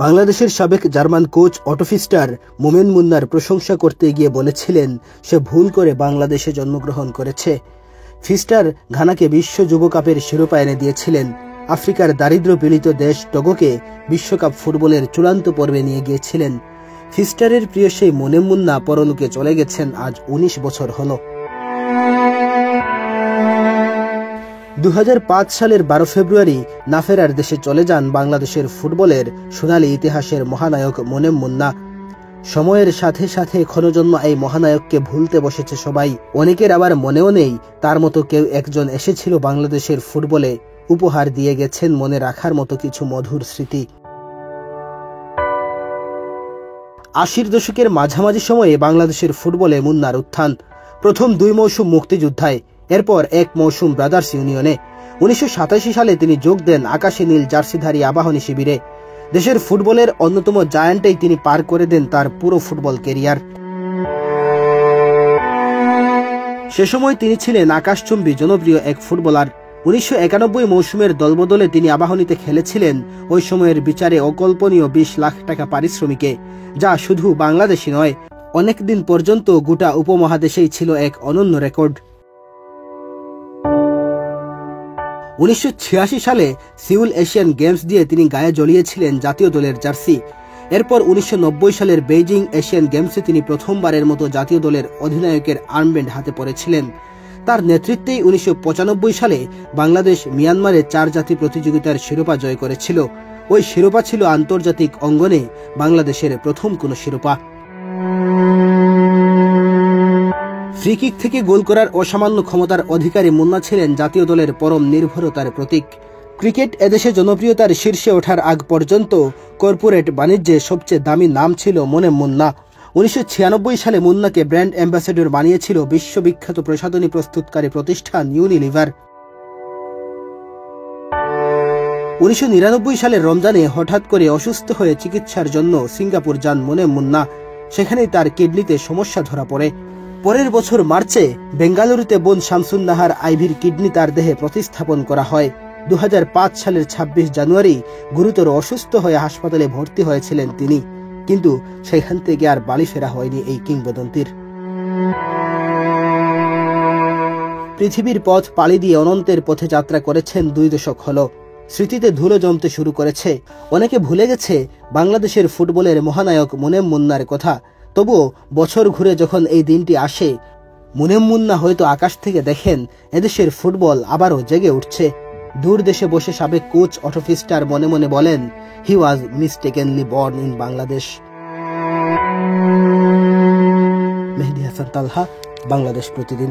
বাংলাদেশের সাবেক German coach auto ফিস্টার মোমেন মুন্নার প্রশংসা করতে গিয়ে বলেছিলেন সে ভুল করে বাংলাদেশে জন্মগ্রহণ করেছে। ফিস্টার ঘানাকে বিশ্ব যুব কাপের শিরোপা এনে দিয়েছিলেন। আফ্রিকার দারিদ্র পীড়িত দেশ টগোকে বিশ্বকাপ ফুটবলের চূড়ান্ত পর্বে নিয়ে গিয়েছিলেন। ফিস্টারের প্রিয় সেই মোমেন মুন্না পরলোকে চলে গেছেন আজ ১৯ বছর হল। ২০০৫ সালের ১২ ফেব্রুয়ারি না ফেরার দেশে চলে যান বাংলাদেশের ফুটবলের সোনালী ইতিহাসের মহানায়ক মোমেন মুন্না। সময়ের সাথে সাথে ক্ষণজন্ম এই মহানায়ককে ভুলতে বসেছে সবাই। অনেকের আবার মনেও নেই তার মতো কেউ একজন এসেছিল বাংলাদেশের ফুটবলে, উপহার দিয়ে গেছেন মনে রাখার মতো কিছু মধুর স্মৃতি। ৮০ দশকের মাঝামাঝি সময়ে বাংলাদেশের ফুটবলে মুন্নার উত্থান। প্রথম ২ মৌসুম মুক্তিযোদ্ধায়, এরপর ১ মৌসুম ব্রাদার্স ইউনিয়নে। ১৯৮৭ সালে তিনি যোগ দেন আকাশে নীল জার্সিধারী আবাহনী শিবিরে। দেশের ফুটবলের অন্যতম জায়ান্টেই তিনি পার করে দেন তার পুরো ফুটবল ক্যারিয়ার। সে সময় তিনি ছিলেন আকাশচুম্বী জনপ্রিয় এক ফুটবলার। ১৯৯১ মৌসুমের দলবদলে তিনি আবাহনীতে খেলেছিলেন ওই সময়ের বিচারে অকল্পনীয় ২০ লাখ টাকা পারিশ্রমিকে, যা শুধু বাংলাদেশই নয়, অনেকদিন পর্যন্ত গোটা উপমহাদেশেই ছিল এক অনন্য রেকর্ড। ১৯৮৬ সালে সিউল এশিয়ান গেমস দিয়ে তিনি গায়ে জড়িয়েছিলেন জাতীয় দলের জার্সি। এরপর ১৯৯০ সালের বেইজিং এশিয়ান গেমসে তিনি প্রথমবারের মতো জাতীয় দলের অধিনায়কের আর্মব্যান্ড হাতে পরেছিলেন। তার নেতৃত্বেই ১৯৯৫ সালে বাংলাদেশ মিয়ানমারে ৪ জাতি প্রতিযোগিতার শিরোপা জয় করেছিল। ওই শিরোপা ছিল আন্তর্জাতিক অঙ্গনে বাংলাদেশের প্রথম কোনো শিরোপা। ফ্রি-কিক থেকে গোল করার অসামান্য ক্ষমতার অধিকারী মুন্না ছিলেন জাতীয় দলের পরম নির্ভরতার প্রতীক। ক্রিকেট এদেশে জনপ্রিয়তার শীর্ষে ওঠার আগ পর্যন্ত কর্পোরেট বাণিজ্যে সবচেয়ে দামি নাম ছিল মোমেন মুন্না। ১৯৯৬ সালে মুন্নাকে ব্র্যান্ড অ্যাম্বাসেডর বানিয়েছিল বিশ্ববিখ্যাত প্রসাধনী প্রস্তুতকারী প্রতিষ্ঠান ইউনিলিভার। ১৯৯৯ সালের রমজানে হঠাৎ করে অসুস্থ হয়ে চিকিৎসার জন্য সিঙ্গাপুর যান মোমেন মুন্না। সেখানেই তার কিডনিতে সমস্যা ধরা পড়ে। পরের বছর মার্চে বেঙ্গালুরুতে বোন শামসুন নাহার আইভির কিডনি তার দেহে প্রতিস্থাপন করা হয়। ২০০৫ সালের ২৬ জানুয়ারি গুরুতর অসুস্থ হয়ে হাসপাতালে ভর্তি হয়েছিলেন তিনি, কিন্তু সেখান থেকে আর বাড়ি ফেরা হয়নি এই কিংবদন্তির। পৃথিবীর পথ পাড়ি দিয়ে অনন্তের পথে যাত্রা করেছেন ২ দশক হল। স্মৃতিতে ধুলো জমতে শুরু করেছে। অনেকে ভুলে গেছে বাংলাদেশের ফুটবলের মহানায়ক মোমেন মুন্নার কথা। তবুও বছর ঘুরে যখন এই দিনটি আসে, মোমেন মুন্না হয়তো আকাশ থেকে দেখেন এদেশের ফুটবল আবারও জেগে উঠছে। দূর দেশে বসে সাবেক কোচ অটো ফিস্টার মনে মনে বলেন, হি ওয়াজ মিস্টেকেনলি বর্ন ইন বাংলাদেশ। মেহেদী হাসান তালহা, বাংলাদেশ প্রতিদিন।